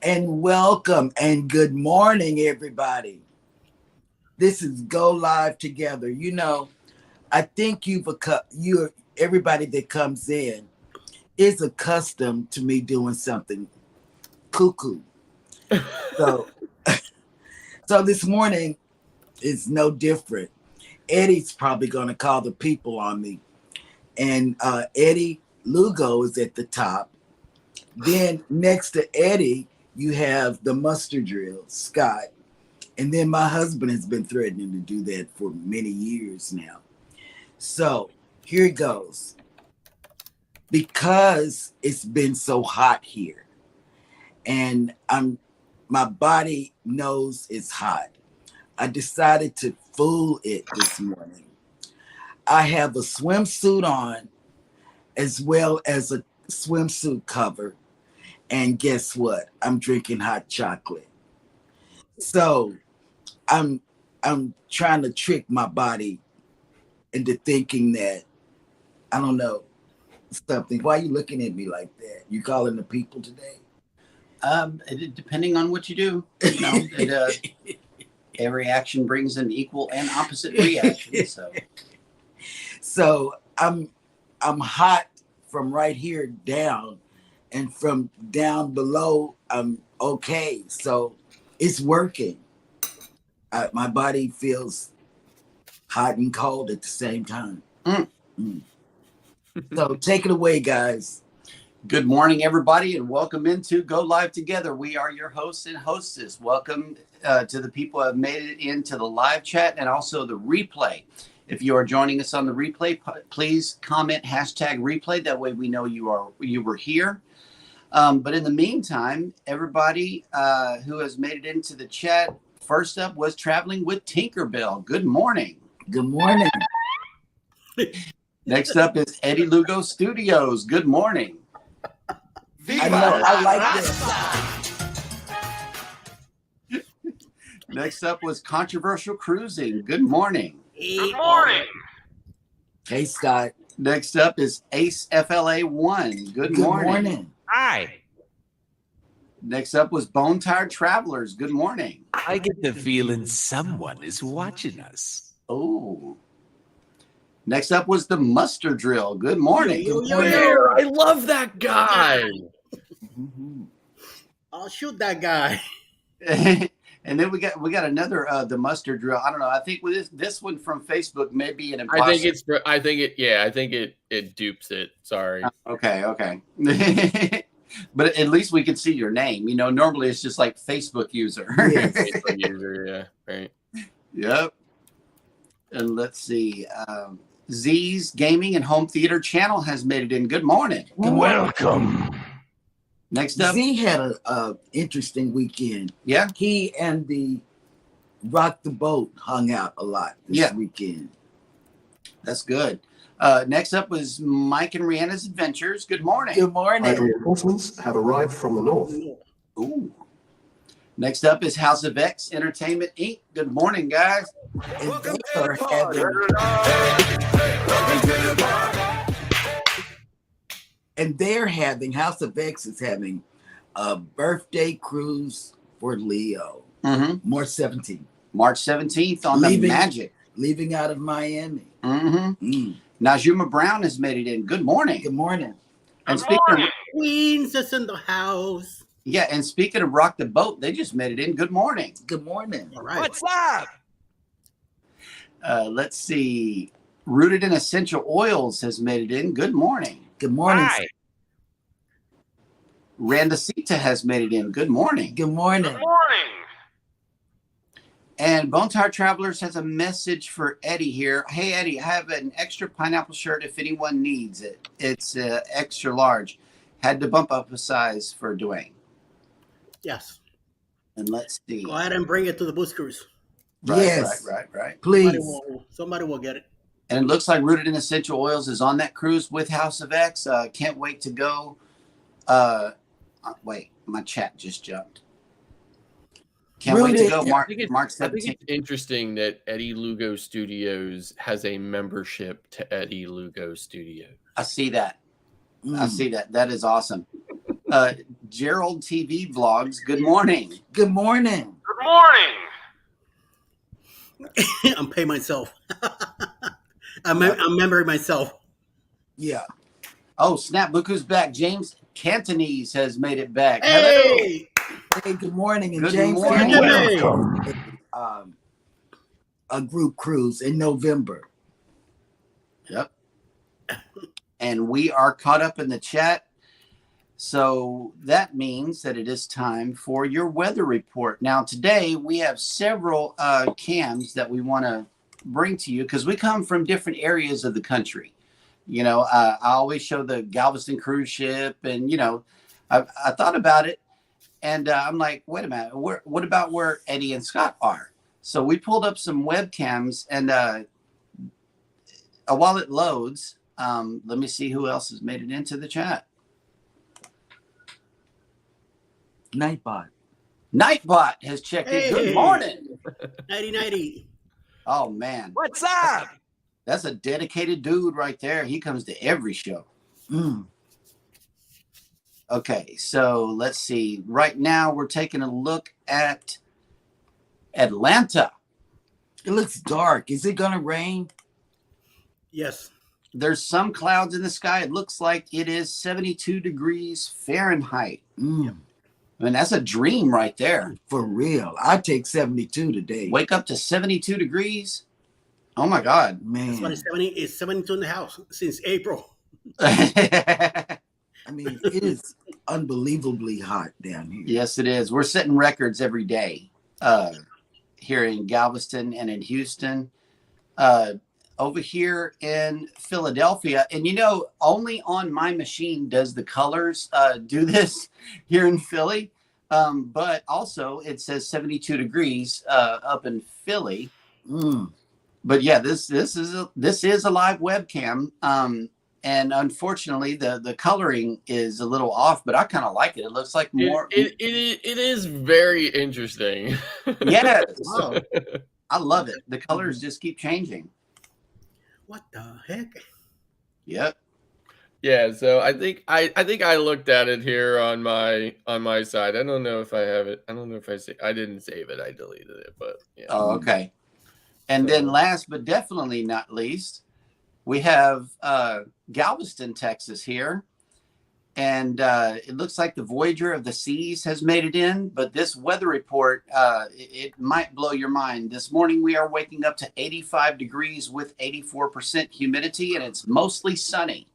And welcome and good morning, everybody. This is Go Live Together. I think everybody that comes in is accustomed to me doing something cuckoo. So, so this morning is no different. Eddie's probably going to call the people on me, and Eddie Lugo is at the top. Then next to Eddie, you have the mustard drill, Scott. And then my husband has been threatening to do that for many years now. So here it goes. Because it's been so hot here and my body knows it's hot, I decided to fool it this morning. I have a swimsuit on as well as a swimsuit cover. And guess what? I'm drinking hot chocolate. So I'm trying to trick my body into thinking that, I don't know, something. Why are you looking at me like that? You calling the people today? Depending on what you do, every action brings an equal and opposite reaction. So I'm hot from right here down, and from down below, I'm okay. So it's working. My body feels hot and cold at the same time. So take it away, guys. Good morning, everybody, and welcome into Go Live Together. We are your hosts and hostess. Welcome to the people who have made it into the live chat and also the replay. If you are joining us on the replay, please comment #replay. That way we know you were here. But in the meantime, everybody who has made it into the chat, first up was Traveling with Tinkerbell. Good morning. Good morning. Next up is Eddie Lugo Studios. Good morning. I know, I like this. Next up was Controversial Cruising. Good morning. Good morning. Hey, Scott. Next up is Ace FLA1. Good morning. Hi. Next up was Bone Tired Travelers. Good morning. I get the feeling someone is watching us. Oh. Next up was the Mustard Drill. Good morning. I love that guy. I'll shoot that guy. And then we got another the Mustard Drill. I don't know. I think with this one from Facebook may be an imposter. I think it dupes it. Sorry. Okay. But at least we can see your name. Normally it's just like Facebook user. Facebook user, yeah, right. Yep. And let's see. Z's Gaming and Home Theater channel has made it in. Good morning. Welcome. Next up. Z had a interesting weekend. Yeah. He and the Rock the Boat hung out a lot this weekend. That's good. Next up was Mike and Rihanna's Adventures. Good morning. Good morning. Reinforcements have arrived from the north. Ooh. Next up is House of X Entertainment Inc. Good morning, guys. And they're having House of X is having a birthday cruise for Leo. March 17th. March 17th on the Magic. Leaving out of Miami. Najuma Brown has made it in. Good morning. Good morning. And Queens is in the house. Yeah, and speaking of Rock the Boat, they just made it in. Good morning. Good morning. All right. What's up? Let's see. Rooted in Essential Oils has made it in. Good morning. Good morning. Hi. Randacita has made it in. Good morning. Good morning. Good morning. And Bone Tired Travelers has a message for Eddie here. Hey, Eddie, I have an extra pineapple shirt if anyone needs it. It's extra large. Had to bump up a size for Dwayne. Yes. And let's see. Go ahead and bring it to the boost cruise. Yes. Right. Please. Somebody will get it. And it looks like Rooted in Essential Oils is on that cruise with House of X. Can't wait to go. Wait, my chat just jumped. Can't wait to go March 17th. I think it's interesting that Eddie Lugo Studios has a membership to Eddie Lugo Studios. I see that. I see that. That is awesome. Gerald TV Vlogs. Good morning. Good morning. Good morning. I'm paying myself. I'm remembering myself. Yeah. Oh, snap. Look who's back. James Cantonese has made it back. Hey, Hey, good morning. And Good James morning. Cameron, a group cruise in November. Yep. And we are caught up in the chat. So that means that it is time for your weather report. Now, today we have several cams that we want to bring to you because we come from different areas of the country. You know, I always show the Galveston cruise ship, and, you know, I thought about it, and I'm like, wait a minute, what about where Eddie and Scott are? So we pulled up some webcams, and while it loads, let me see who else has made it into the chat. Nightbot. Nightbot has checked in. Good Hey. morning. 90. Oh, man. What's up? That's a dedicated dude right there. He comes to every show. Mm. Okay, so let's see. Right now, we're taking a look at Atlanta. It looks dark. Is it going to rain? Yes. There's some clouds in the sky. It looks like it is 72 degrees Fahrenheit. Mm. I mean, that's a dream right there. For real. I take 72 today. Wake up to 72 degrees. Oh, my God. That's why Man. it's 72 in the house since April. I mean, it is unbelievably hot down here. Yes, it is. We're setting records every day here in Galveston and in Houston. Over here in Philadelphia, and you know, only on my machine does the colors do this here in Philly, but also it says 72 degrees up in Philly. Mm. But yeah, this is a live webcam, and unfortunately the coloring is a little off, but I kind of like it. It looks like more. It is very interesting. Yes, Wow. I love it. The colors just keep changing. What the heck? Yep. Yeah, so I think I looked at it here on my side. I don't know if I have it. I don't know if I didn't save it. I deleted it, but yeah. Oh, okay. And then last but definitely not least, we have Galveston, Texas here. And it looks like the Voyager of the Seas has made it in. But this weather report, it might blow your mind. This morning we are waking up to 85 degrees with 84% humidity, and it's mostly sunny.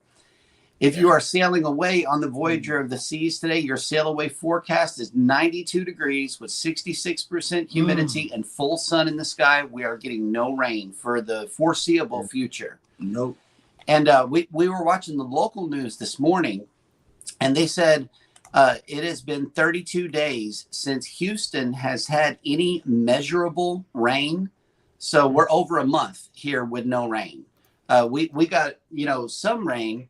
If you are sailing away on the Voyager of the Seas today, your sail away forecast is 92 degrees with 66% humidity and full sun in the sky. We are getting no rain for the foreseeable future. Nope. And we were watching the local news this morning, and they said it has been 32 days since Houston has had any measurable rain. So we're over a month here with no rain. We got, you know, some rain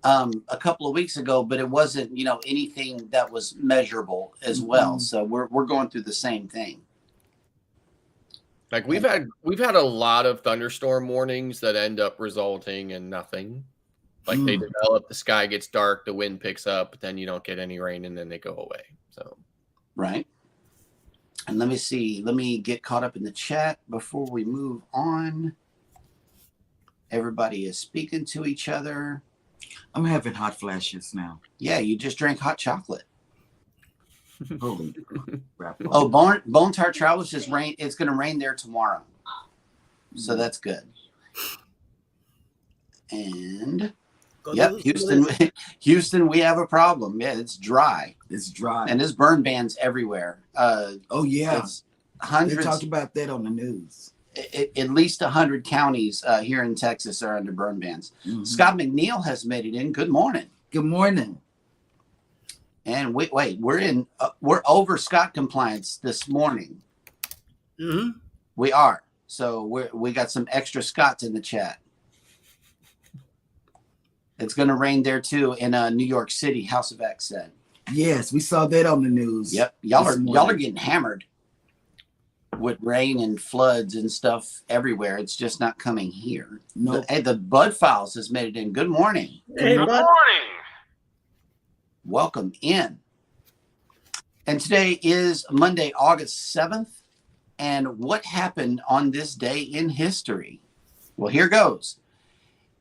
a couple of weeks ago, but it wasn't, you know, anything that was measurable as well. So we're going through the same thing. Like we've had a lot of thunderstorm warnings that end up resulting in nothing. Like they develop, the sky gets dark, the wind picks up, but then you don't get any rain, and then they go away. So Right. And let me see. Let me get caught up in the chat before we move on. Everybody is speaking to each other. I'm having hot flashes now. Yeah, you just drank hot chocolate. Holy crap. Oh, Bone Tart Travels just rain. It's going to rain there tomorrow. So that's good. And yep, Houston, we have a problem. Yeah, it's dry. It's dry. And there's burn bans everywhere. Oh, yeah. It's They hundreds. talked about that on the news. At least 100 counties here in Texas are under burn bans. Scott McNeil has made it in. Good morning. Good morning. And wait, we're over Scott compliance this morning. Mm-hmm. We are. So we got some extra Scots in the chat. It's going to rain there too in New York City. House of X said. Yes, we saw that on the news. Yep, y'all are getting hammered with rain and floods and stuff everywhere. It's just not coming here. No. Hey, the Bud Files has made it in. Good morning. Hey, Good bud. morning. Welcome in. And today is Monday, August 7th. And what happened on this day in history? Well, here goes.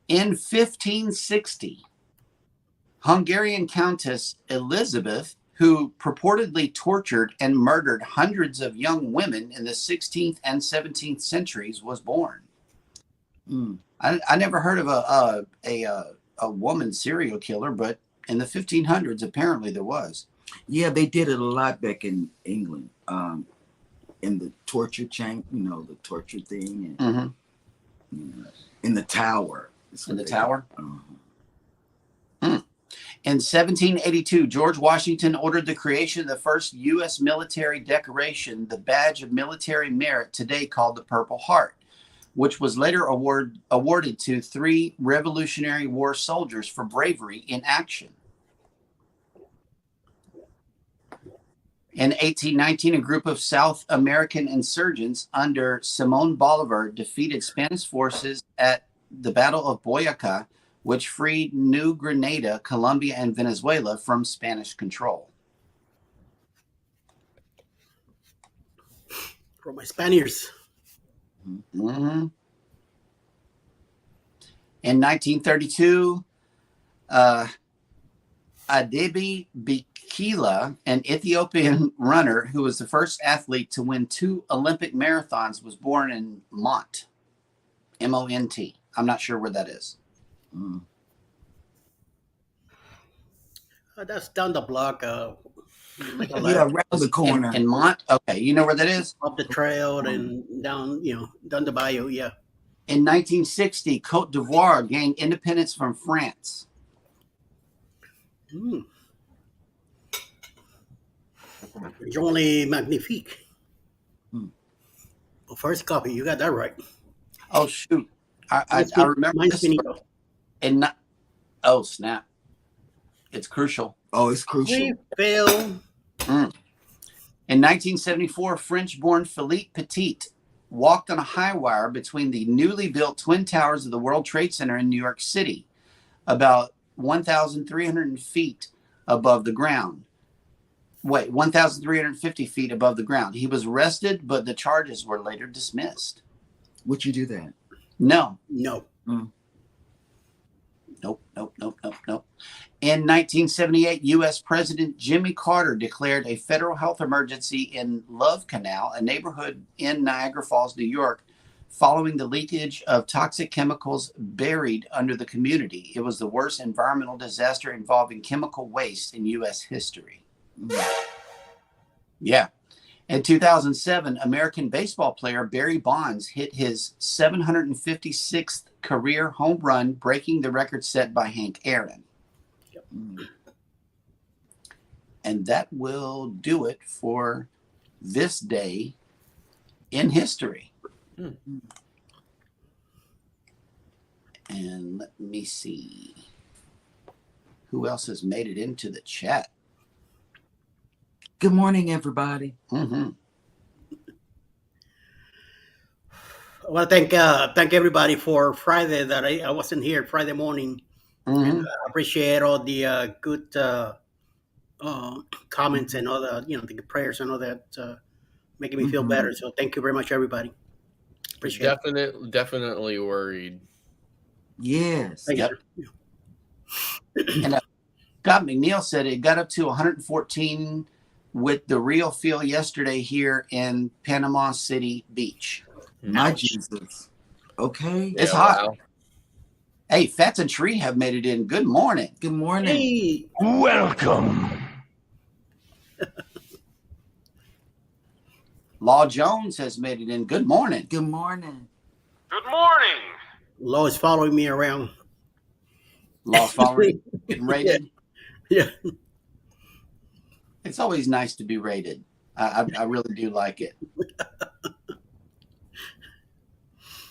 In 1560, Hungarian Countess Elizabeth, who purportedly tortured and murdered hundreds of young women in the 16th and 17th centuries, was born. I never heard of a woman serial killer, but in the 1500s, apparently there was. Yeah, they did it a lot back in England. In the torture chain, the torture thing, and in the tower. In the tower. In 1782, George Washington ordered the creation of the first U.S. military decoration, the Badge of Military Merit, today called the Purple Heart, which was later awarded to 3 Revolutionary War soldiers for bravery in action. In 1819, a group of South American insurgents under Simón Bolívar defeated Spanish forces at the Battle of Boyacá, which freed New Grenada, Colombia, and Venezuela from Spanish control. For my Spaniards. In 1932, Adebi Bikila, an Ethiopian runner who was the first athlete to win 2 Olympic marathons, was born in Mont, M-O-N-T. I'm not sure where that is. That's down the block. Make a Yeah, left around the corner. In Mont? Okay, you know where that is? up the trail and down, down the bayou. Yeah. In 1960, Côte d'Ivoire gained independence from France. Jolie Magnifique. Well, first copy, you got that right. Oh, shoot. I remember Mine's this. Oh, snap. It's crucial. Oh, it's crucial. Refill. In 1974, French-born Philippe Petit walked on a high wire between the newly built Twin Towers of the World Trade Center in New York City, about 1,300 feet above the ground. 1,350 feet above the ground. He was arrested, but the charges were later dismissed. Would you do that? No. No. Nope. In 1978, U.S. President Jimmy Carter declared a federal health emergency in Love Canal, a neighborhood in Niagara Falls, New York, following the leakage of toxic chemicals buried under the community. It was the worst environmental disaster involving chemical waste in U.S. history. Yeah. In 2007, American baseball player Barry Bonds hit his 756th career home run, breaking the record set by Hank Aaron. And that will do it for this day in history. And let me see who else has made it into the chat. Good morning, everybody. I want to thank everybody for Friday that I wasn't here Friday morning. And I appreciate all the good comments and all the prayers and all that, making me feel better. So thank you very much, everybody. Appreciate it. Definitely worried. Yes. Thank you, Yep. sir. And Scott McNeil said it got up to 114 with the real feel yesterday here in Panama City Beach. My Jesus. Okay. It's hot. Wow. Hey, Fats and Tree have made it in. Good morning. Good morning. Hey. Welcome. Law Jones has made it in. Good morning. Good morning. Good morning. Law is following me around. Law's following, getting rated. Yeah. It's always nice to be rated. I really do like it.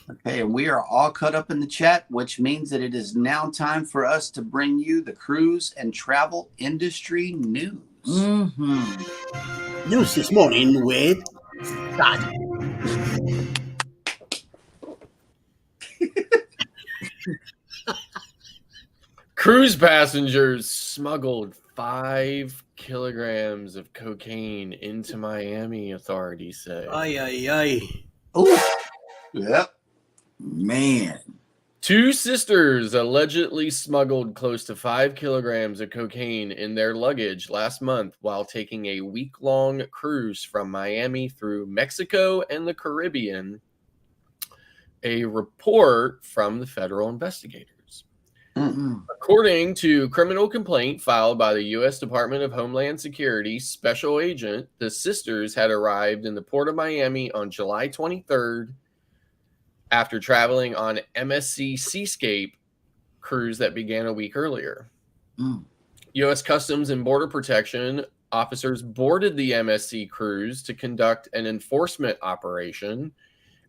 Okay, and we are all caught up in the chat, which means that it is now time for us to bring you the cruise and travel industry news. News this morning with Scott. Cruise passengers smuggled 5 kilograms of cocaine into Miami, authorities say. Ay, ay, ay. Oh, yep. Man. 2 sisters allegedly smuggled close to 5 kilograms of cocaine in their luggage last month while taking a week-long cruise from Miami through Mexico and the Caribbean, a report from the federal investigators. According to criminal complaint filed by the U.S. Department of Homeland Security special agent, the sisters had arrived in the port of Miami on July 23rd after traveling on MSC Seascape cruise that began a week earlier. U.S. Customs and Border Protection officers boarded the MSC cruise to conduct an enforcement operation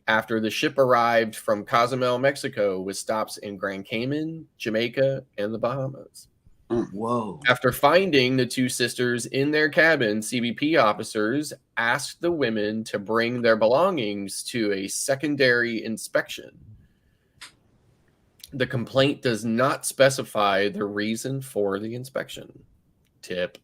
after the ship arrived from Cozumel, Mexico, with stops in Grand Cayman, Jamaica, and the Bahamas. Whoa. After finding the 2 sisters in their cabin, CBP officers asked the women to bring their belongings to a secondary inspection. The complaint does not specify the reason for the inspection. Tip.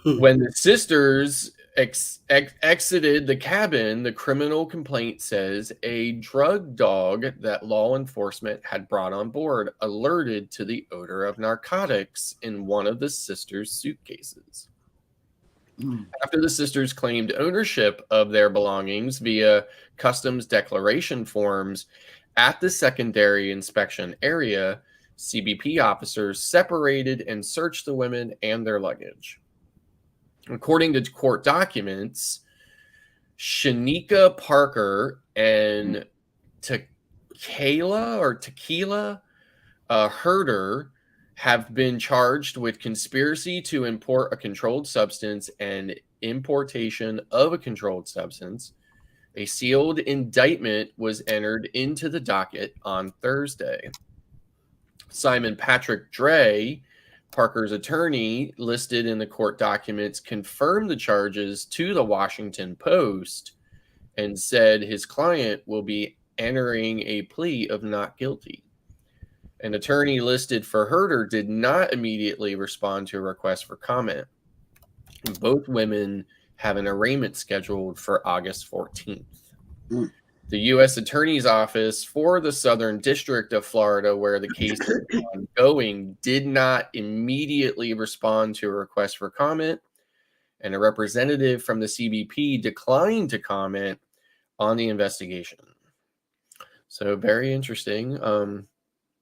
When the sisters exited the cabin, the criminal complaint says a drug dog that law enforcement had brought on board alerted to the odor of narcotics in one of the sisters' suitcases. After the sisters claimed ownership of their belongings via customs declaration forms at the secondary inspection area, CBP officers separated and searched the women and their luggage. According to court documents, Shanika Parker and Tequila Herder have been charged with conspiracy to import a controlled substance and importation of a controlled substance. A sealed indictment was entered into the docket on Thursday. Simon Patrick Dre, Parker's attorney, listed in the court documents, confirmed the charges to the Washington Post and said his client will be entering a plea of not guilty. An attorney listed for Herder did not immediately respond to a request for comment. Both women have an arraignment scheduled for August 14th. The U.S. Attorney's Office for the Southern District of Florida, where the case is ongoing, did not immediately respond to a request for comment, and a representative from the CBP declined to comment on the investigation. So very interesting.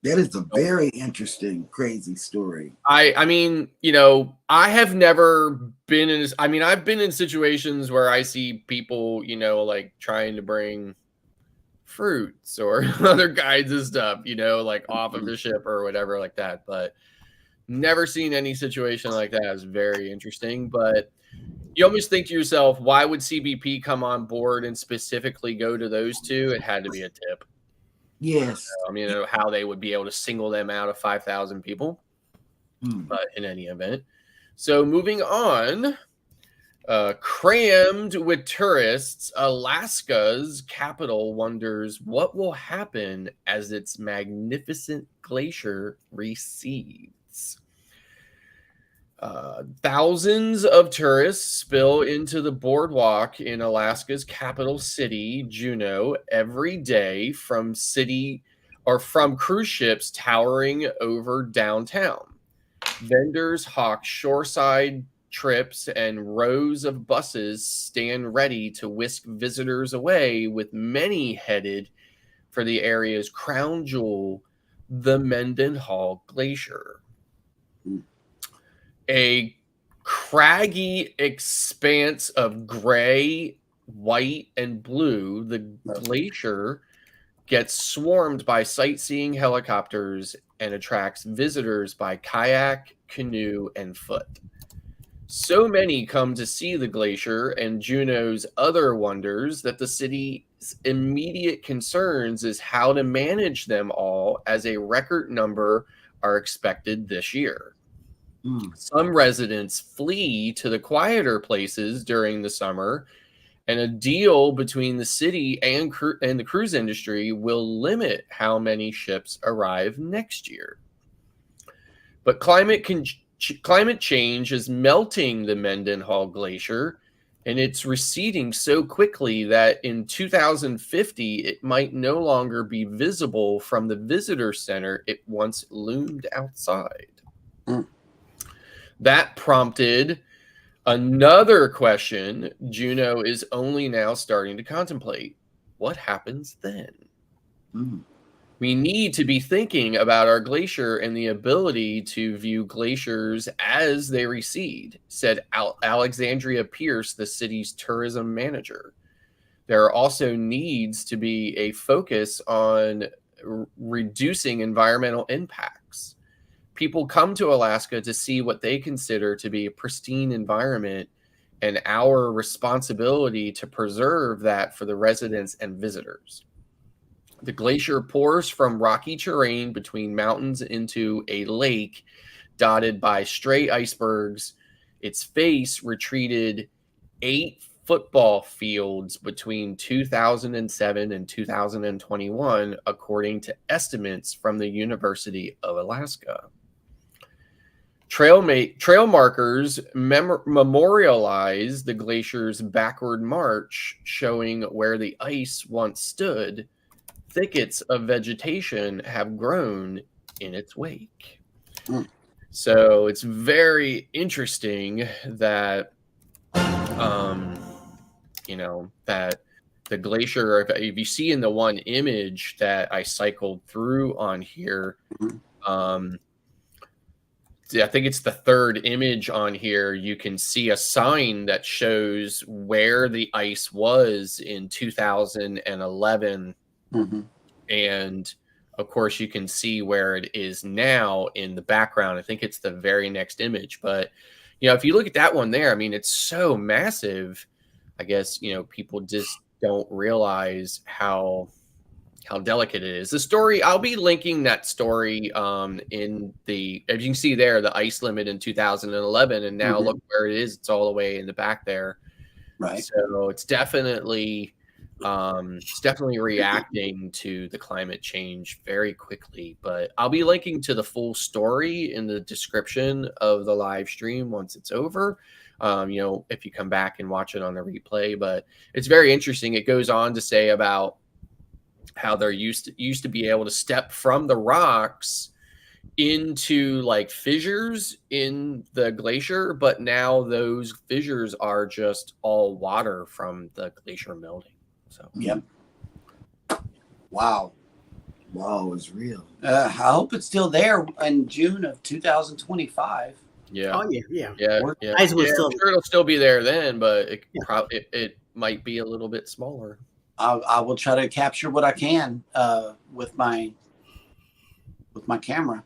That is a very interesting, crazy story. I mean, you know, I have never been in this. I mean, I've been in situations where I see people, you know, like trying to bring fruits or other kinds of stuff, you know, like off of the ship or whatever like that. But never seen any situation like that. It's very interesting. But you almost think to yourself, why would CBP come on board and specifically go to those 2? It had to be a tip. Yes. I mean, I don't know how they would be able to single them out of 5,000 people. But in any event. So moving on, crammed with tourists, Alaska's capital wonders what will happen as its magnificent glacier recedes. Thousands of tourists spill into the boardwalk in Alaska's capital city, Juneau, every day from cruise ships towering over downtown. Vendors hawk shoreside trips, and rows of buses stand ready to whisk visitors away, with many headed for the area's crown jewel, the Mendenhall Glacier. A craggy expanse of gray, white, and blue, the glacier gets swarmed by sightseeing helicopters and attracts visitors by kayak, canoe, and foot. So many come to see the glacier and Juneau's other wonders that the city's immediate concerns is how to manage them all, as a record number are expected this year. Some residents flee to the quieter places during the summer, and a deal between the city and the cruise industry will limit how many ships arrive next year. But climate climate change is melting the Mendenhall Glacier, and it's receding so quickly that in 2050, it might no longer be visible from the visitor center it once loomed outside. Mm. That prompted another question Juneau is only now starting to contemplate. What happens then? Mm. We need to be thinking about our glacier and the ability to view glaciers as they recede, said Alexandria Pierce, the city's tourism manager. There also needs to be a focus on reducing environmental impacts. People come to Alaska to see what they consider to be a pristine environment, and our responsibility to preserve that for the residents and visitors. The glacier pours from rocky terrain between mountains into a lake dotted by stray icebergs. Its face retreated 8 football fields between 2007 and 2021, according to estimates from the University of Alaska. Trail markers memorialize the glacier's backward march, showing where the ice once stood. Thickets of vegetation have grown in its wake. Mm. So it's very interesting that, that the glacier, if you see in the one image that I cycled through on here, I think it's the third image on here, you can see a sign that shows where the ice was in 2011. Mm-hmm. And of course, you can see where it is now in the background. I think it's the very next image. But, if you look at that one there, I mean, it's so massive. I guess, people just don't realize how delicate it is. The story, I'll be linking that story in the, as you can see there, the ice limit in 2011. And now look where it is. It's all the way in the back there. Right. So it's definitely reacting to the climate change very quickly. But I'll be linking to the full story in the description of the live stream once it's over. If you come back and watch it on the replay. But it's very interesting. It goes on to say about how they're used to be able to step from the rocks into like fissures in the glacier, but now those fissures are just all water from the glacier melting. So yep. Wow, it's real. I hope it's still there in June of 2025. Yeah. Oh yeah. Ice will still, I'm sure it'll still be there then, but it might be a little bit smaller. I will try to capture what I can with my camera.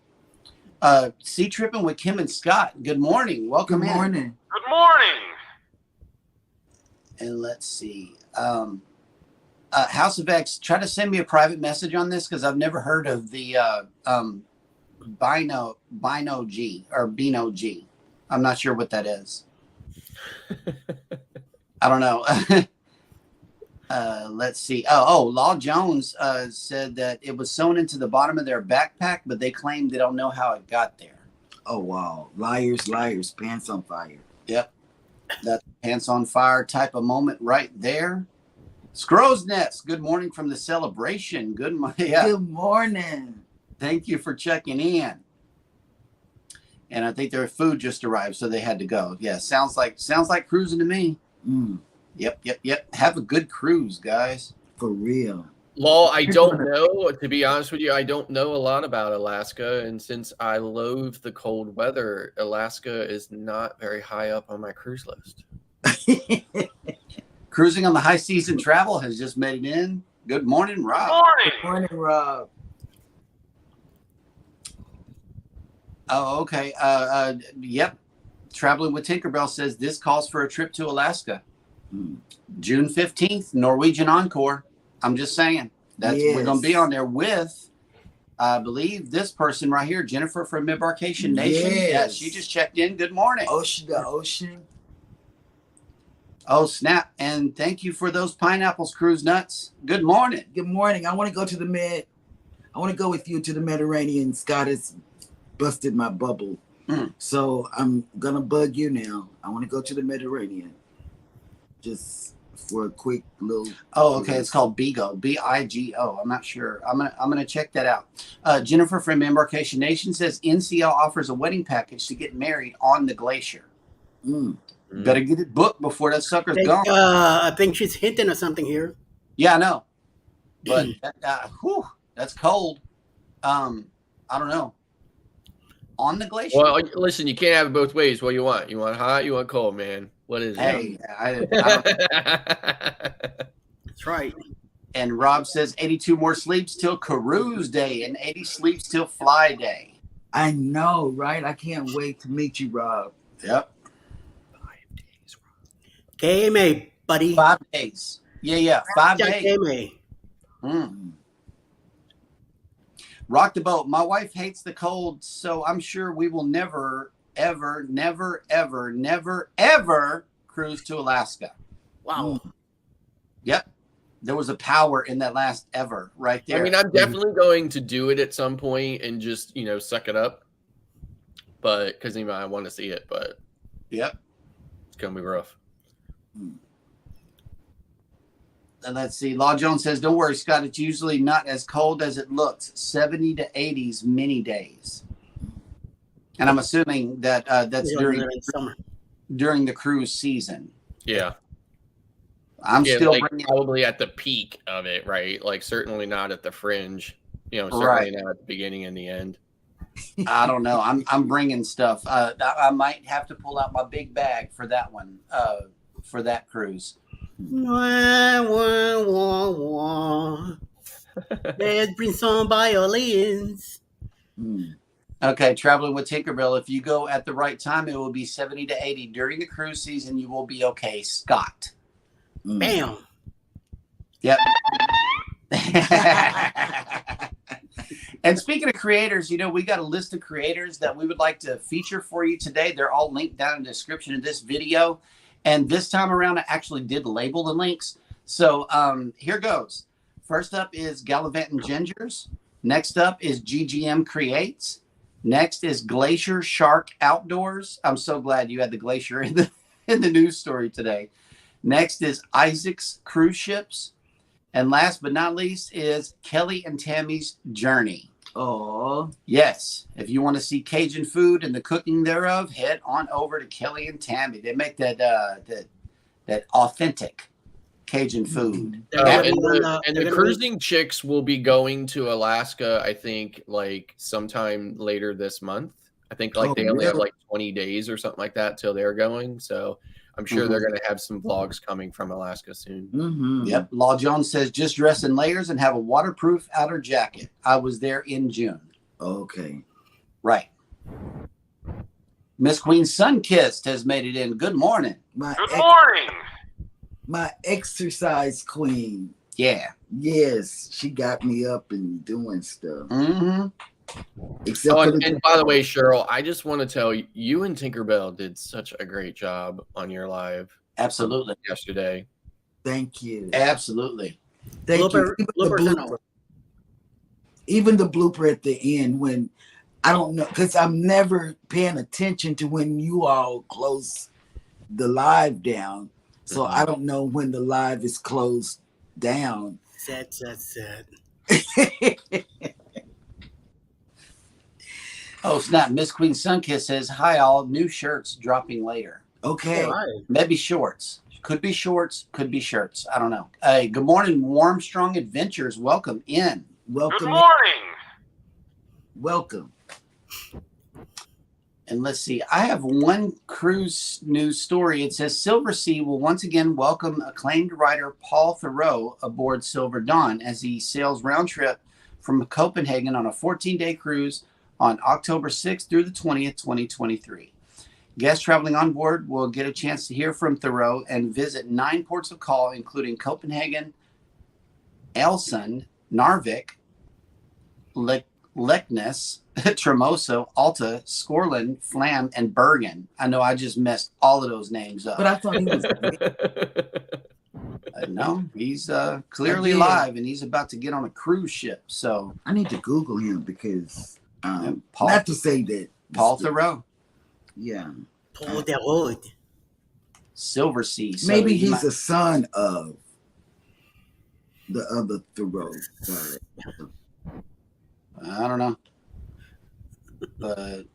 Sea tripping with Kim and Scott. Good morning. Welcome in. Good morning. Good morning. And let's see. House of X, try to send me a private message on this because I've never heard of the Bino G or Bino G. I'm not sure what that is. I don't know. Let's see. Law Jones said that it was sewn into the bottom of their backpack, but they claim they don't know how it got there. Oh, wow. Liars, pants on fire. Yep. That's pants on fire type of moment right there. Scrow's Nest, good morning from the celebration. Good morning. Yeah. Good morning. Thank you for checking in. And I think their food just arrived, so they had to go. Yeah, sounds like cruising to me. Mm. Yep. Have a good cruise, guys. For real. Law, I don't know. To be honest with you, I don't know a lot about Alaska. And since I loathe the cold weather, Alaska is not very high up on my cruise list. Cruising on the high season travel has just made it in. Good morning, Rob. Morning. Good morning, Rob. Oh, okay. Yep. Traveling with Tinkerbell says this calls for a trip to Alaska. June 15th, Norwegian Encore. I'm just saying we're going to be on there with, I believe, this person right here, Jennifer from Embarkation Nation. Yes. Yeah, she just checked in. Good morning. The ocean. Oh, snap. And thank you for those pineapples, Cruise Nuts. Good morning. Good morning. I want to go to the Med. I want to go with you to the Mediterranean. Scott has busted my bubble. So I'm gonna bug you now. I want to go to the Mediterranean, just for a quick little. Oh, okay. It's called Bigo, Bigo. I'm not sure. I'm gonna check that out. Jennifer from Embarkation Nation says NCL offers a wedding package to get married on the Glacier. Better get it booked before that sucker's gone. I think she's hinting at something here. Yeah, I know. But that's cold. I don't know. On the Glacier. Well, listen, you can't have it both ways. What do you want? You want hot? You want cold, man? What is it? Hey, I don't. That's right. And Rob says 82 more sleeps till cruise day and 80 sleeps till fly day. I know, right? I can't wait to meet you, Rob. Yep. 5 days, Rob. KMA, buddy. 5 days. Yeah. 5 days. KMA. Rock the boat. My wife hates the cold, so I'm sure we will never, ever cruise to Alaska. Wow. Yep. There was a power in that last ever right there. I mean, I'm definitely going to do it at some point and just, suck it up. But because I want to see it, but yep, it's going to be rough. And let's see. Law Jones says, don't worry, Scott. It's usually not as cold as it looks. 70 to 80s many days. And I'm assuming that that's during the cruise season. Yeah. I'm still probably at the peak of it, right? Like certainly not at the fringe. Certainly not at the beginning and the end. I don't know. I'm bringing stuff. I might have to pull out my big bag for that one. For that cruise. Let's bring some violins. Okay, traveling with Tinkerbell. If you go at the right time, it will be 70 to 80. During the cruise season, you will be okay, Scott. Bam. Yep. And speaking of creators, we got a list of creators that we would like to feature for you today. They're all linked down in the description of this video. And this time around, I actually did label the links. So here goes. First up is Gallivantin Gingers. Next up is GGM Creates. Next is Glacier Shark Outdoors. I'm so glad you had the Glacier in the news story today. Next is Isaac's Cruiseships. And last but not least is Kelly and Tammy's Journey. Oh, yes. If you want to see Cajun food and the cooking thereof, head on over to Kelly and Tammy. They make that authentic Cajun food. And the cruising chicks will be going to Alaska, I think, like sometime later this month. I think they only have like 20 days or something like that till they're going. So I'm sure they're going to have some vlogs coming from Alaska soon. Yep. Law Jones says, just dress in layers and have a waterproof outer jacket. I was there in June. Okay. Right. Miss Queen Sunkissed has made it in. Good morning. Good morning. My exercise queen. Yeah. Yes. She got me up and doing stuff. And by the way, Cheryl, I just want to tell you, you and Tinkerbell did such a great job on your live. Absolutely. Yesterday. Thank you. Absolutely. Thank you. Even the blooper at the end when I don't know, because I'm never paying attention to when you all close the live down. So I don't know when the live is closed down. Sad. Oh, snap. Miss Queen Sunkiss says, hi, all. New shirts dropping later. Okay. Right. Maybe shorts. Could be shorts. Could be shirts. I don't know. Hey, good morning, Warm Strong Adventures. Welcome in. Welcome. Good morning. Welcome. And let's see. I have one cruise news story. It says Silver Sea will once again welcome acclaimed writer Paul Theroux aboard Silver Dawn as he sails round trip from Copenhagen on a 14-day cruise on October 6th through the 20th, 2023. Guests traveling on board will get a chance to hear from Theroux and visit 9 ports of call, including Copenhagen, Aalsund, Narvik, Leknes, Tremoso, Alta, Skorland, Flam, and Bergen. I know I just messed all of those names up. But I thought he was no, he's clearly alive, and he's about to get on a cruise ship. So I need to Google him because Paul, not to say that Paul Theroux. Yeah. Por the wood. Silver Sea. So Maybe you he's might- a son of the other Thoreau guy. I don't know. But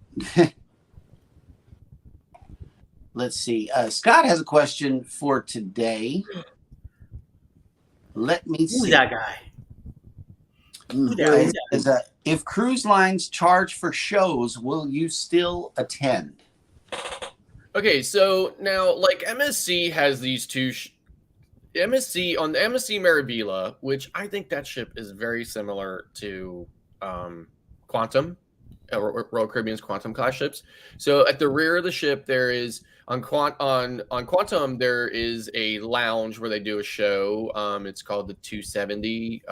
let's see. Scott has a question for today. Let me Who's see. that guy? Who that? Very- Who's that? Is if cruise lines charge for shows, will you still attend? Okay, so now like MSC has these two MSC on the MSC Marabella, which I think that ship is very similar to Quantum, Royal Caribbean's Quantum class ships. So at the rear of the ship, there is on Quantum there is a lounge where they do a show. It's called the 270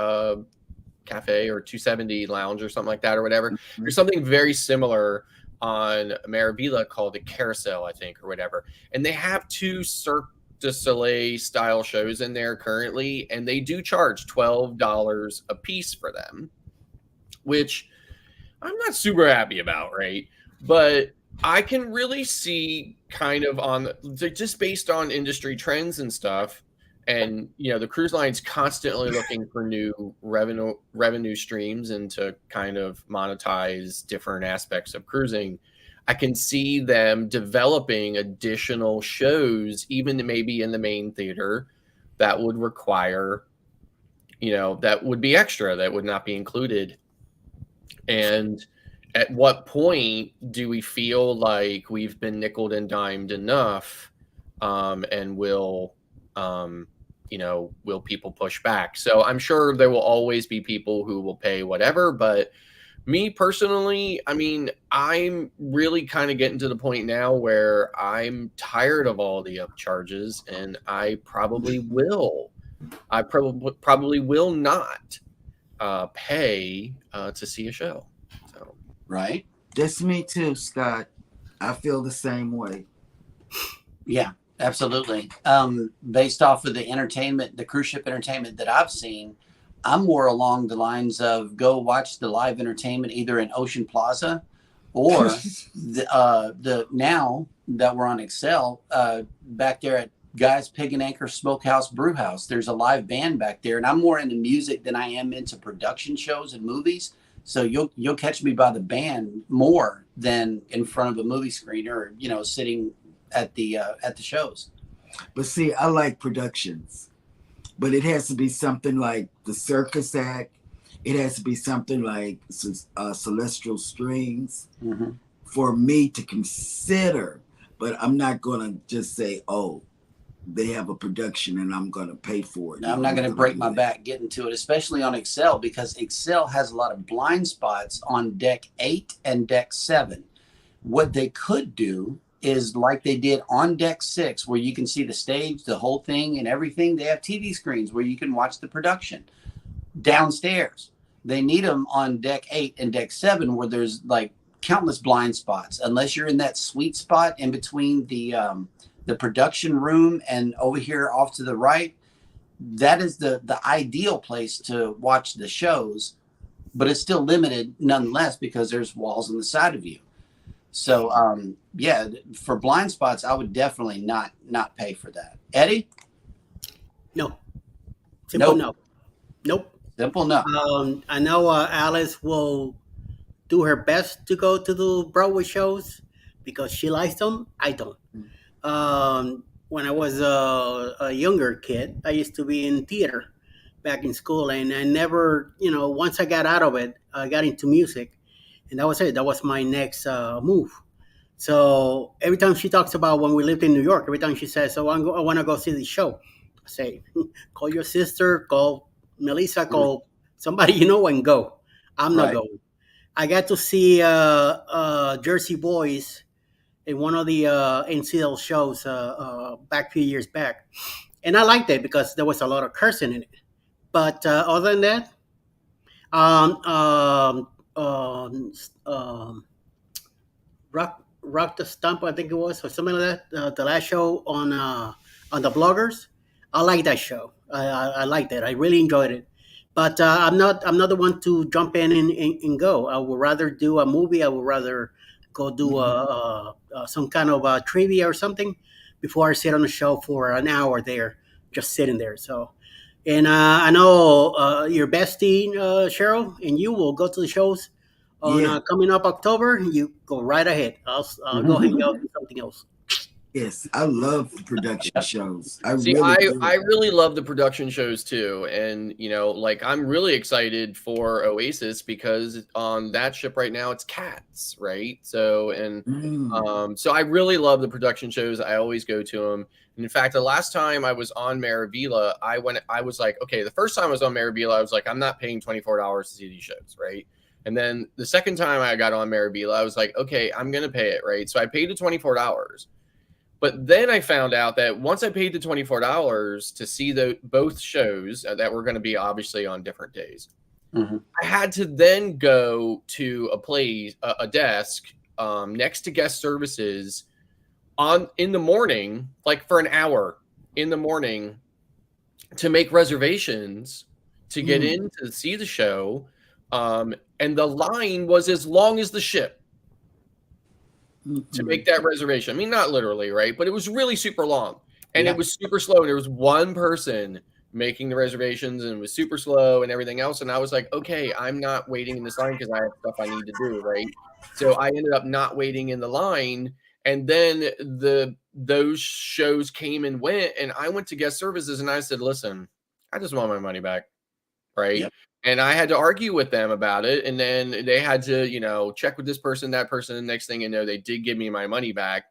Cafe or 270 Lounge or something like that or whatever. Mm-hmm. There's something very similar on Marabella called the Carousel, I think, or whatever. And they have two Cirque du Soleil style shows in there currently, and they do charge $12 a piece for them, which I'm not super happy about, right? But I can really see kind of on just based on industry trends and stuff, and the cruise line's constantly looking for new revenue streams and to kind of monetize different aspects of cruising. I can see them developing additional shows, even maybe in the main theater, that would require, that would be extra, that would not be included. And at what point do we feel like we've been nickeled and dimed enough, and will people push back? So I'm sure there will always be people who will pay whatever, but me personally, I mean, I'm really kind of getting to the point now where I'm tired of all the upcharges, and I probably will not pay to see a show. So Right? That's me too, Scott. I feel the same way. Yeah, absolutely. Based off of the cruise ship entertainment that I've seen, I'm more along the lines of go watch the live entertainment either in Ocean Plaza or the now that we're on Excel, back there at Guy's Pig and Anchor Smokehouse Brewhouse. There's a live band back there, and I'm more into music than I am into production shows and movies. So you'll catch me by the band more than in front of a movie screen or sitting at the shows. But see, I like productions. But it has to be something like the Circus Act. It has to be something like Celestial Strings for me to consider. But I'm not going to just say, oh, they have a production and I'm going to pay for it. Now, I'm not going to break my back getting to it, especially on Excel, because Excel has a lot of blind spots on deck 8 and deck 7. What they could do is like they did on deck 6, where you can see the stage, the whole thing and everything. They have TV screens where you can watch the production downstairs. They need them on deck 8 and deck 7, where there's like countless blind spots, unless you're in that sweet spot in between the production room and over here off to the right. That is the ideal place to watch the shows, but it's still limited nonetheless because there's walls on the side of you. So, for blind spots, I would definitely not pay for that. Eddie? No. Simple Nope. no. Nope. Simple no. I know Alice will do her best to go to the Broadway shows because she likes them. I don't. When I was a younger kid, I used to be in theater back in school, and I never, once I got out of it, I got into music, and that was it. That was my next move. So every time she talks about when we lived in New York, every time she says, "Oh, I want to go see the show," I say, "Call your sister, call Melissa, call somebody and go." I'm not Right. going. I got to see Jersey Boys in one of the NCL shows back a few years back, and I liked it because there was a lot of cursing in it. But other than that, Rock the Stump, I think it was, or something like that. The last show on the bloggers, I like that show. I liked it. I really enjoyed it. But I'm not the one to jump in and go. I would rather do a movie. I would rather go do some kind of trivia or something before I sit on the show for an hour there, just sitting there. So, and I know your bestie Cheryl and you will go to the shows on Yeah. coming up October. You go right ahead. I'll go hang out with something else. Yes, I love production shows. I See, really I do. really love the production shows too, and like I'm really excited for Oasis because on that ship right now it's cats, right? So so I really love the production shows. I always go to them. And in fact, the last time I was on Maravilla, I was like, okay, the first time I was on Maravilla, I was like, I'm not paying $24 to see these shows, right? And then the second time I got on Maravilla, I was like, okay, I'm gonna pay it, right? So I paid the $24. But then I found out that once I paid the $24 to see both shows that were going to be obviously on different days, I had to then go to a desk next to guest services in the morning, like for an hour in the morning, to make reservations to get in to see the show. And the line was as long as the ship to make that reservation. I mean, not literally, right? But it was really super long and it was super slow. And there was one person making the reservations and it was super slow and everything else. And I was like, okay, I'm not waiting in this line because I have stuff I need to do, right? So I ended up not waiting in the line. And then those shows came and went, and I went to guest services and I said, listen, I just want my money back. Right. Yep. And I had to argue with them about it. And then they had to, check with this person, that person. The next thing you know, they did give me my money back.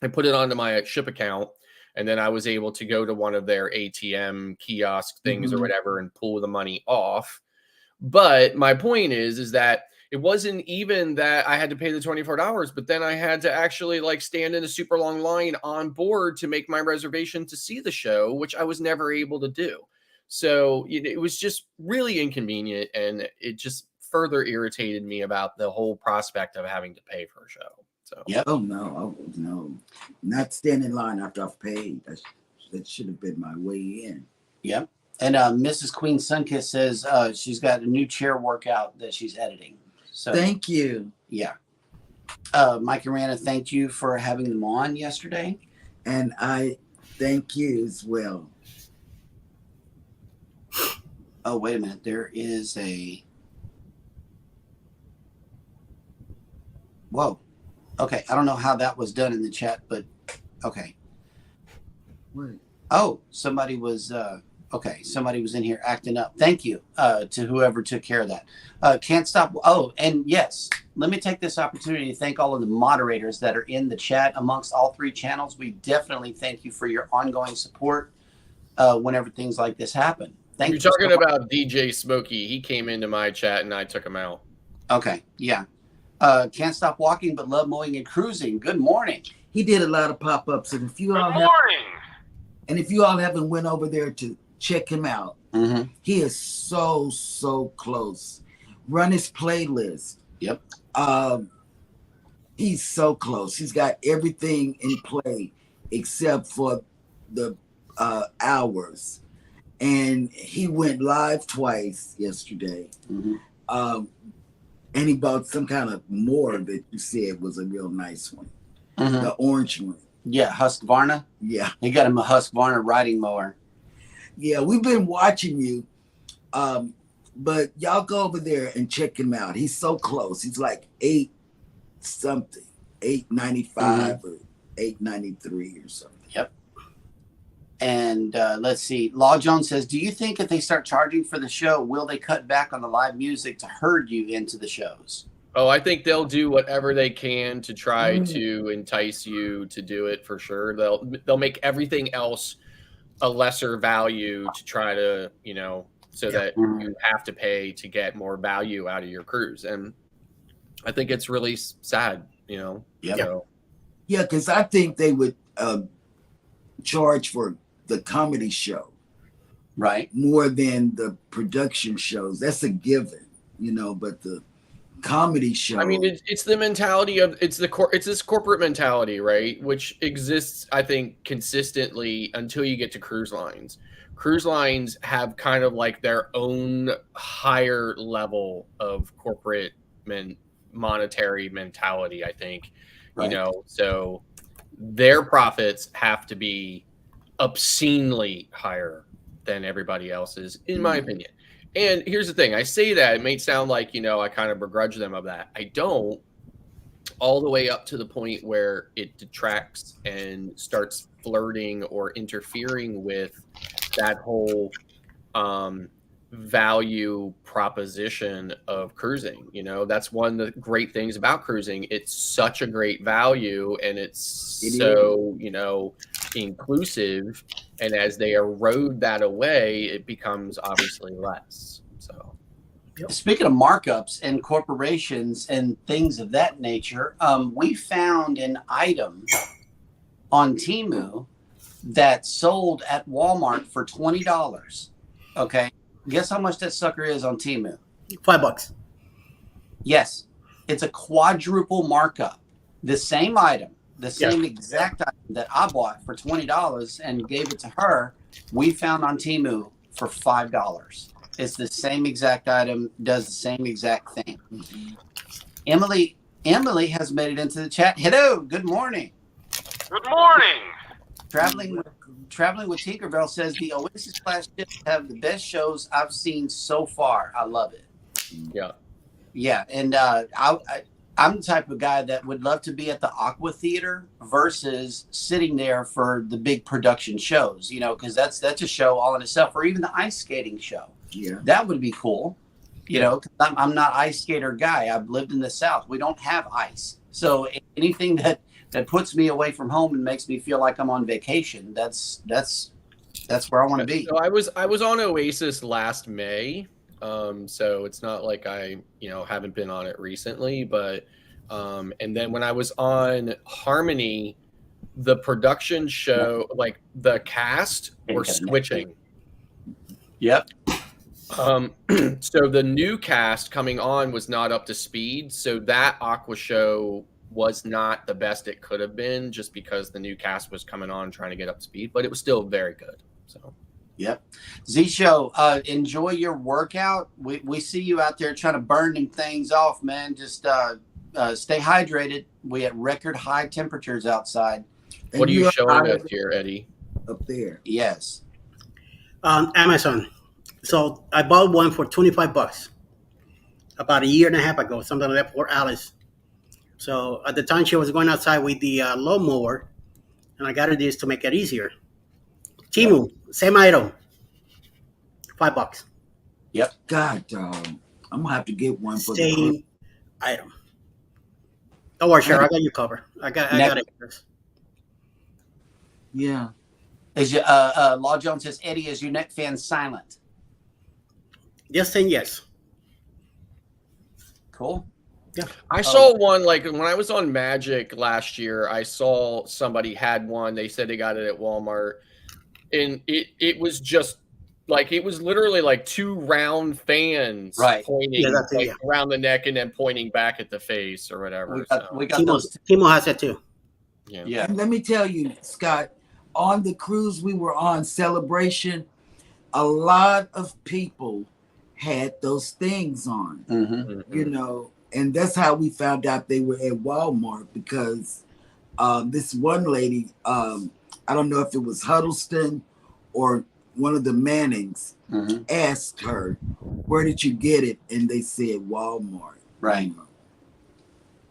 I put it onto my ship account. And then I was able to go to one of their ATM kiosk things or whatever and pull the money off. But my point is that it wasn't even that I had to pay the $24, but then I had to actually like stand in a super long line on board to make my reservation to see the show, which I was never able to do. So it was just really inconvenient, and it just further irritated me about the whole prospect of having to pay for a show. So Oh no, not standing in line after I've paid. That should have been my way in. Yep. And Mrs. Queen Sunkiss says she's got a new chair workout that she's editing. So thank you. Yeah. Mike and Rana, thank you for having them on yesterday. And I thank you as well. Oh, wait a minute. There is a... Whoa. Okay. I don't know how that was done in the chat, but okay. What? Oh, somebody was... Okay, somebody was in here acting up. Thank you to whoever took care of that. Can't stop. Oh, and yes, let me take this opportunity to thank all of the moderators that are in the chat amongst all three channels. We definitely thank you for your ongoing support whenever things like this happen. Thank you. You're talking about DJ Smokey. He came into my chat and I took him out. Okay, yeah. Can't stop walking, but love mowing and cruising. Good morning. He did a lot of pop-ups, and if you all haven't went over there to check him out. He is so close. Run his playlist. Yep. He's so close. He's got everything in play except for the hours. And he went live twice yesterday. And he bought some kind of mower that you said was a real nice one. The orange one. Yeah, Husqvarna. Yeah. He got him a Husqvarna riding mower. Yeah, we've been watching you, but y'all go over there and check him out. He's so close. He's like 895 or 893 or something. Yep. And let's see. Law Jones says, do you think if they start charging for the show, will they cut back on the live music to herd you into the shows? Oh, I think they'll do whatever they can to try to entice you to do it for sure. They'll make everything else a lesser value to try to, so that you have to pay to get more value out of your cruise. And I think it's really sad, Yeah. So. Yeah, because I think they would charge for the comedy show, right, more than the production shows. That's a given, but the comedy show. I mean, it's the mentality of it's this corporate mentality, right? Which exists, I think, consistently until you get to cruise lines. Cruise lines have kind of like their own higher level of corporate monetary mentality, I think. Right. You know, so their profits have to be obscenely higher than everybody else's, in my opinion. And here's the thing, I say that it may sound like, you know, I kind of begrudge them of that. I don't, all the way up to the point where it detracts and starts flirting or interfering with that whole value proposition of cruising. You know, that's one of the great things about cruising. It's such a great value, and it's so, you know, inclusive. And as they erode that away, it becomes obviously less. So Speaking of markups and corporations and things of that nature, we found an item on Temu that sold at Walmart for $20. Okay. Guess how much that sucker is on Temu? $5. Yes. It's a quadruple markup. The same item, the same exact item that I bought for $20 and gave it to her, we found on Temu for $5. It's the same exact item, does the same exact thing. Emily has made it into the chat. Hello, good morning. Good morning. Traveling with Tinkerbell says the Oasis class ships have the best shows I've seen so far. I love it. Yeah, and I'm the type of guy that would love to be at the Aqua Theater versus sitting there for the big production shows. You know, because that's a show all in itself, or even the ice skating show. Yeah, that would be cool. You know, 'cause I'm not ice skater guy. I've lived in the South. We don't have ice, so anything that puts me away from home and makes me feel like I'm on vacation, that's where I want to be. So I was on Oasis last May. So it's not like I, you know, haven't been on it recently, but and then when I was on Harmony, the production show, like the cast were switching. Yep. So the new cast coming on was not up to speed. So that Aqua show was not the best it could have been, just because the new cast was coming on trying to get up to speed, but it was still very good. So yep. Z Show, enjoy your workout. We see you out there trying to burn them things off, man. Just stay hydrated. We had record high temperatures outside. What are you showing us here, Eddie? Up there. Yes. Amazon. So I bought one for $25 about a year and a half ago, something like that, for Alice. So at the time she was going outside with the lawnmower, and I got her this to make it easier. Temu, same item, $5. Yep. God, I'm gonna have to get one for same item. Don't worry, Cheryl, I got you covered. I got it. Yeah. Is your Law Jones says, Eddie, is your neck fan silent? Yes and yes. Cool. Yeah. I saw one, like when I was on Magic last year, I saw somebody had one. They said they got it at Walmart, and it was just like, it was literally like two round fans pointing around the neck and then pointing back at the face or whatever. We got those. Timo has that too. Yeah. And let me tell you, Scott, on the cruise we were on, Celebration, a lot of people had those things on. You know, and that's how we found out they were at Walmart, because this one lady, I don't know if it was Huddleston or one of the Mannings, asked her, where did you get it? And they said Walmart. Right.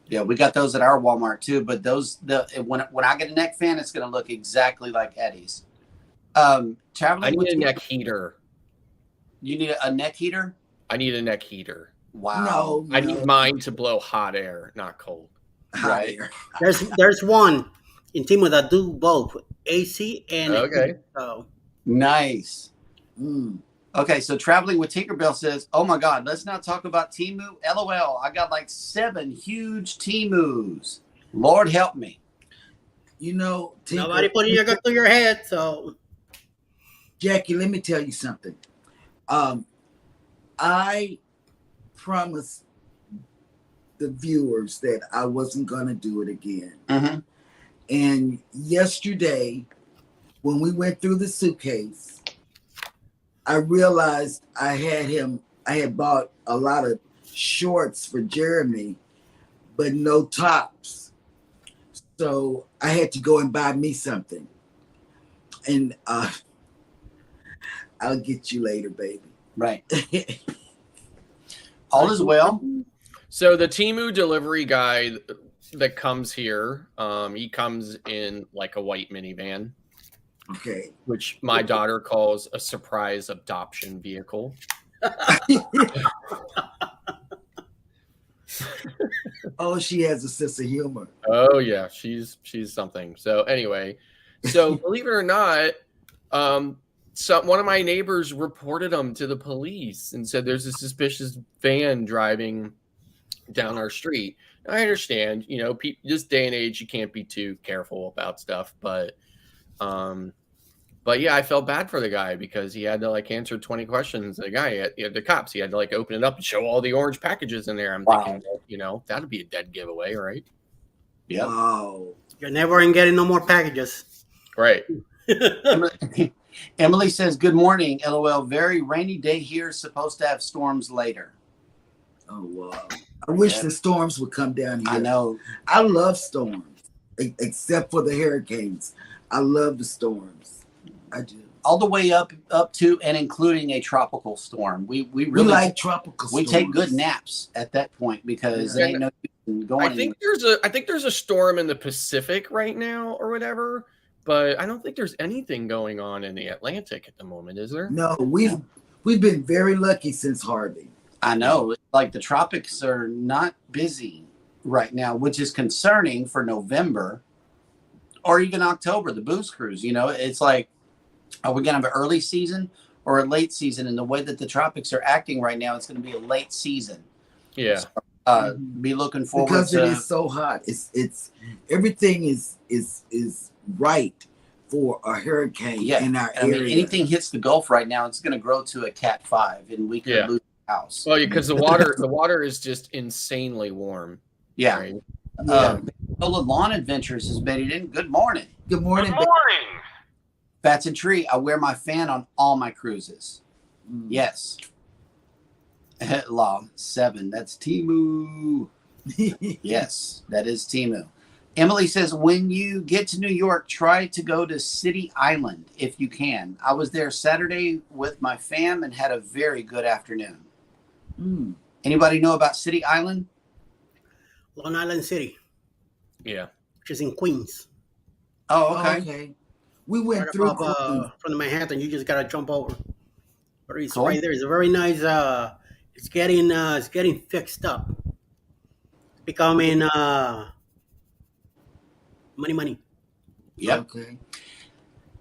Yeah, we got those at our Walmart too, but those, when I get a neck fan, it's going to look exactly like Eddie's. Traveling I need a neck heater. You need a neck heater? I need a neck heater. Wow. I need mine to blow hot air, not cold. Right. There's one in Timo that do both AC and okay. So. Nice. Okay, so Traveling with Tinkerbell says, oh my God, let's not talk about Temu. LOL, I got like 7 huge Temus. Lord help me. You know, nobody putting your gun to your head, so. Jackie, let me tell you something. I promised the viewers that I wasn't going to do it again. And yesterday, when we went through the suitcase, I realized I had bought a lot of shorts for Jeremy, but no tops. So I had to go and buy me something. And I'll get you later, baby. Right. All is well. So the Temu delivery guy that comes here, he comes in like a white minivan. Okay. Which my daughter calls a surprise adoption vehicle. Oh, she has a sense of humor. Oh yeah, she's something. So anyway, so believe it or not, one of my neighbors reported him to the police and said there's a suspicious van driving down our street. Now, I understand, this day and age you can't be too careful about stuff, but yeah, I felt bad for the guy because he had to answer 20 questions. The guy, the cops, he had to open it up and show all the orange packages in there. I'm thinking, that'd be a dead giveaway, right? Yeah. Wow. You're never getting no more packages. Right. Emily says, good morning, LOL. Very rainy day here. Supposed to have storms later. Oh, wow. I wish the storms would come down here. I know. I love storms, except for the hurricanes. I love the storms. I do. All the way up to and including a tropical storm. We really like tropical storms. We take good naps at that point because there ain't no going. I think there's a storm in the Pacific right now or whatever, but I don't think there's anything going on in the Atlantic at the moment, is there? No, we've been very lucky since Harvey. I know. The tropics are not busy right now, which is concerning for November or even October, the booze cruise. It's like, are we going to have an early season or a late season? And the way that the tropics are acting right now, it's going to be a late season. Yeah. So, be looking forward because it is so hot. It's everything is right for a hurricane in our area. Anything hits the Gulf right now, it's going to grow to a Cat 5, and we could lose the house. Well, because the water is just insanely warm. Yeah. Right? Lawn Adventures has made it in. Good morning. Good morning. Good morning. Bats and Tree. I wear my fan on all my cruises. Yes. Law 7. That's Temu. Yes, that is Temu. Emily says, when you get to New York, try to go to City Island if you can. I was there Saturday with my fam and had a very good afternoon. Anybody know about City Island? Long Island City. Yeah. Which is in Queens. Oh, okay. We went through from the Manhattan. You just gotta jump over. But it's Cool. right there. It's a very nice. It's getting fixed up. Becoming money. Yep. Okay.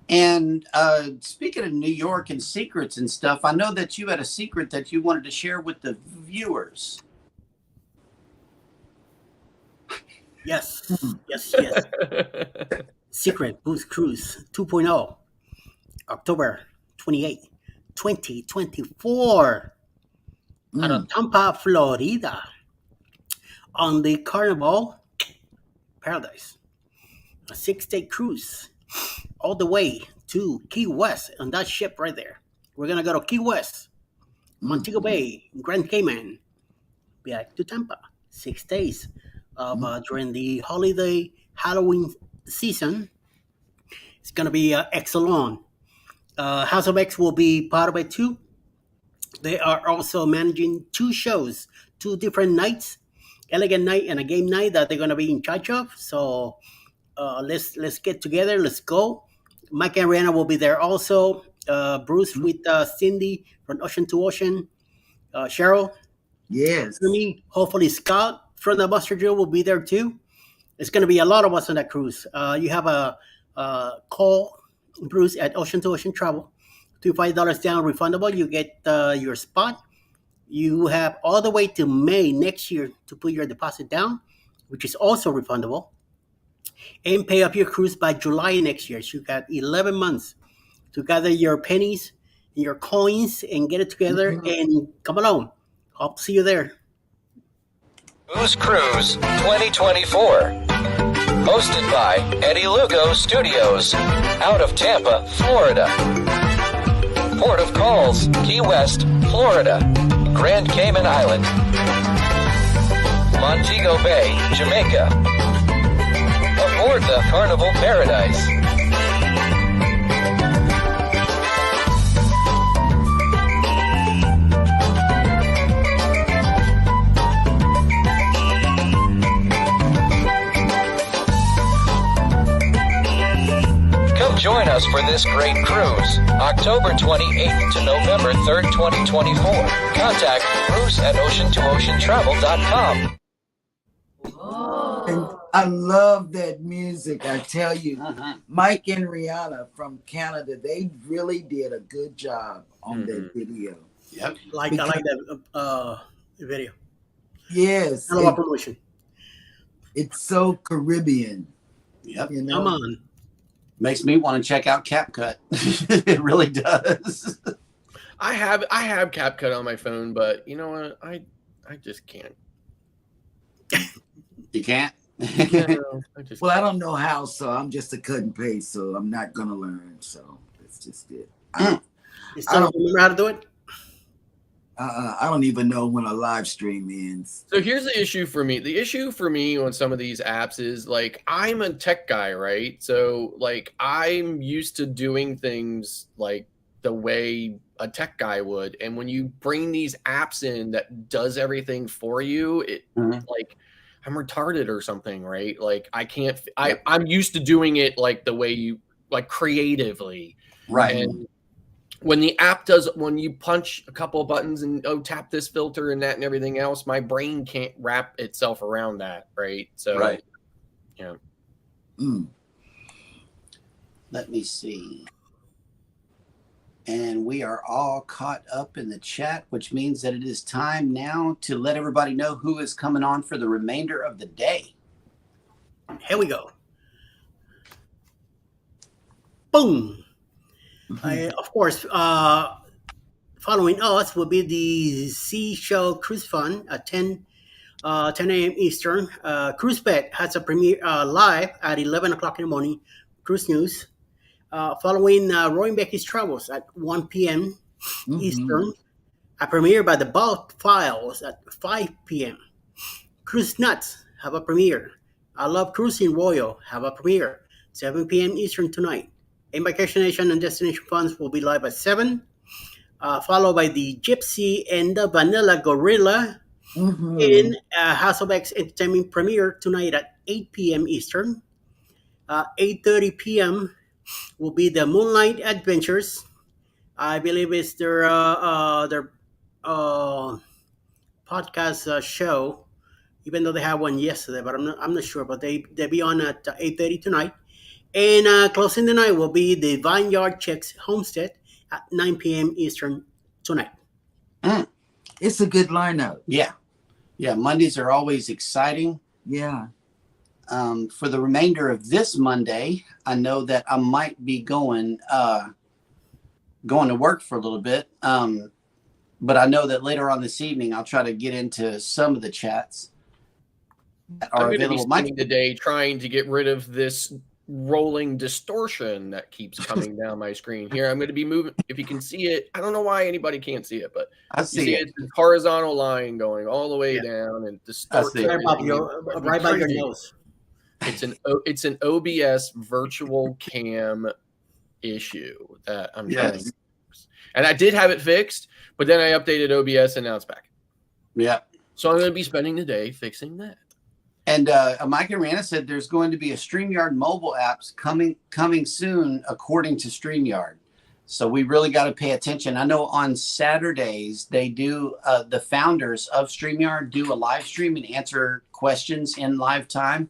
And speaking of New York and secrets and stuff, I know that you had a secret that you wanted to share with the viewers. Yes. Secret Booze Cruise 2.0, October 28, 2024, out of Tampa, Florida, on the Carnival Paradise, a 6-day cruise, all the way to Key West on that ship right there. We're gonna go to Key West, Montego Bay, Grand Cayman, back to Tampa. 6 days during the holiday Halloween season. It's gonna be excellent. House of X will be part of it too. They are also managing 2 shows, 2 different nights, elegant night and a game night that they're gonna be in charge of. So let's get together. Let's go. Mike and Rihanna will be there also. Bruce with Cindy from Ocean to Ocean. Cheryl. Yes. Me. Hopefully Scott from the Buster Drill will be there too. It's going to be a lot of us on that cruise. You have a call Bruce at Ocean to Ocean Travel. $25 down, refundable. You get your spot. You have all the way to May next year to put your deposit down, which is also refundable. And pay up your cruise by July next year. So you got 11 months to gather your pennies and your coins and get it together and come along. Hope to see you there. Booze Cruise 2024. Hosted by Eddie Lugo Studios, out of Tampa, Florida. Port of calls, Key West, Florida. Grand Cayman Island. Montego Bay, Jamaica. Aboard the Carnival Paradise. Come join us for this great cruise, October 28th to November 3rd, 2024. Contact cruise@ocean2oceantravel.com. And I love that music. I tell you, Uh-huh. Mike and Rihanna from Canada, they really did a good job on that video. Yep. I like that video. Yes, I love promotion. it's so Caribbean. Yep. You know? Come on. Makes me want to check out CapCut. It really does. I have CapCut on my phone, but you know what? I just can't. You can't? Well, I don't know how, so I'm just a cut and paste, so I'm not gonna learn. So that's just it. You still don't remember how to do it? I don't even know when a live stream ends. So here's the issue for me. The issue for me on some of these apps is like I'm a tech guy, right? So like I'm used to doing things like the way a tech guy would, and when you bring these apps in that does everything for you, it like I'm retarded or something, right? Like I can't. I'm used to doing it like the way you like creatively, Right. And when the app does, when you punch a couple of buttons and tap this filter and that and everything else, my brain can't wrap itself around that, right? So, Right. Yeah. Let me see. And we are all caught up in the chat, which means that it is time now to let everybody know who is coming on for the remainder of the day. Here we go. Boom. Of course, following us will be the Seashell Cruise Fun at 10 a.m. Eastern. Cruise Bet has a premiere live at 11 o'clock in the morning. Cruise News. Following Roy and Becky's Travels at 1 p.m. Eastern. A premiere by the Bout Files at 5 p.m. Cruise Nuts have a premiere. I Love Cruising Royal have a premiere. 7 p.m. Eastern tonight. Vacation Nation and Destination Funds will be live at 7, followed by the Gypsy and the Vanilla Gorilla in House of X Entertainment premiere tonight at 8 p.m. Eastern. 8:30 p.m. will be the Moonlight Adventures. I believe it's their podcast show, even though they had one yesterday, but I'm not sure. But they'll be on at 8:30 tonight. And closing the night will be the Vineyard Chicks Homestead at 9 p.m. Eastern tonight. It's a good lineup. Yeah. Yeah. Mondays are always exciting. Yeah. For the remainder of this Monday, I know that I might be going to work for a little bit. But I know that later on this evening, I'll try to get into some of the chats that are I'm going to be available. spending the day trying to get rid of this rolling distortion that keeps coming down my screen here. I'm going to be moving. If you can see it, I don't know why anybody can't see it, but I see it. It's a horizontal line going all the way down and distorts I see it. Right by your nose. It's an OBS virtual cam issue that I'm trying to fix. And I did have it fixed, but then I updated OBS and now it's back. Yeah. So I'm going to be spending the day fixing that. And Mike and Rihanna said there's going to be a StreamYard mobile apps coming soon, according to StreamYard. So we really got to pay attention. I know on Saturdays they do the founders of StreamYard do a live stream and answer questions in live time.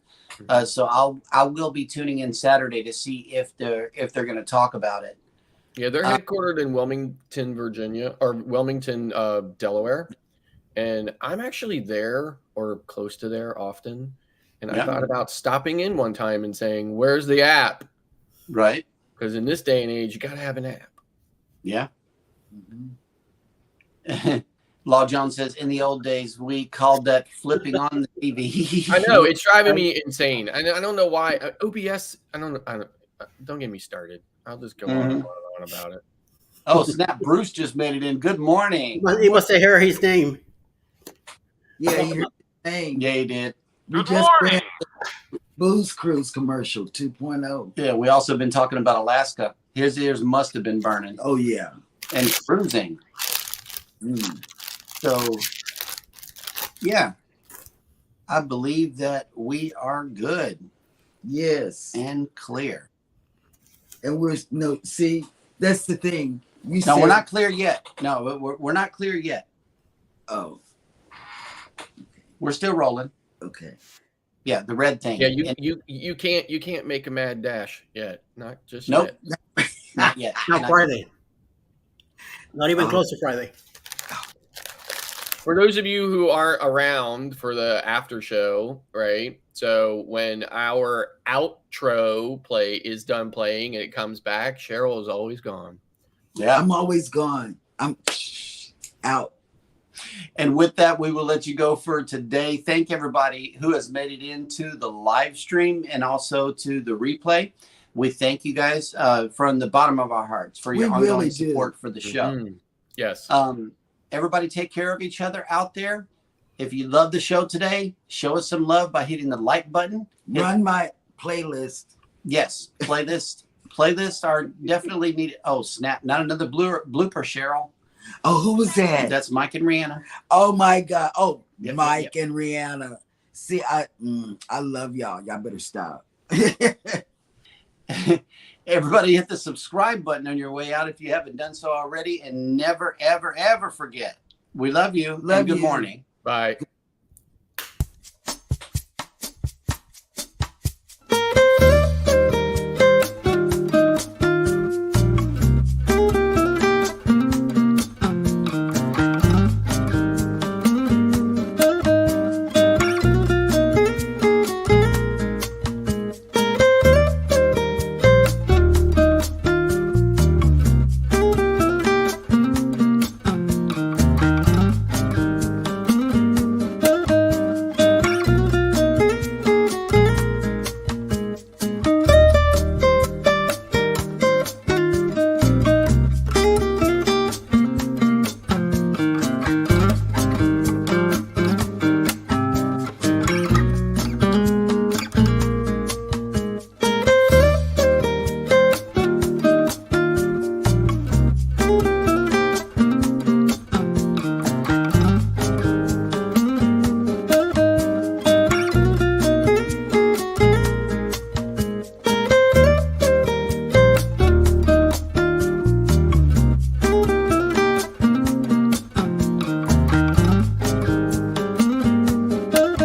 So I will be tuning in Saturday to see if they're going to talk about it. Yeah, they're headquartered in Wilmington, Virginia, or Wilmington, Delaware. And I'm actually there or close to there often. And I thought about stopping in one time and saying, where's the app? Right. Because in this day and age, you got to have an app. Yeah. Law Jones says, in the old days, we called that flipping on the TV. I know. It's driving me insane. I don't know why. OBS, don't get me started. I'll just go on and on about it. Oh, snap. Bruce just made it in. Good morning. He must have heard his name. Yeah, thing. Yeah, he did. We Good just morning. ran Booze Cruise commercial 2.0. Yeah, we also been talking about Alaska. His ears must have been burning. Oh yeah. And cruising. So, yeah, I believe that we are good Yes. and clear. And we're no. See, that's the thing. You No, said, we're not clear yet. No, we're not clear yet. Oh, We're still rolling. okay. Yeah, the red thing. Yeah, And- you can't make a mad dash yet. Not just Nope. yet. Not yet. Not Not Friday. Not even Oh. close to Friday. For those of you who aren't around for the after show, right? So when our outro play is done playing and it comes back, Cheryl is always gone. Yeah. I'm always gone. I'm out. And with that, we will let you go for today. Thank everybody who has made it into the live stream and also to the replay. We thank you guys from the bottom of our hearts for your We ongoing really do. support for the show. Mhm. Yes. Everybody take care of each other out there. If you love the show today, show us some love by hitting the like button. Run my playlist. Yes, playlists are definitely needed. Oh, snap. Not another blooper, Cheryl. Oh, who was that? That's Mike and Rihanna. Oh my God. Oh, Yep, Mike and Rihanna. See, I love y'all. Y'all better stop. Everybody hit the subscribe button on your way out if you haven't done so already. And never, ever, ever forget. We love you. Love and good you. morning. Bye.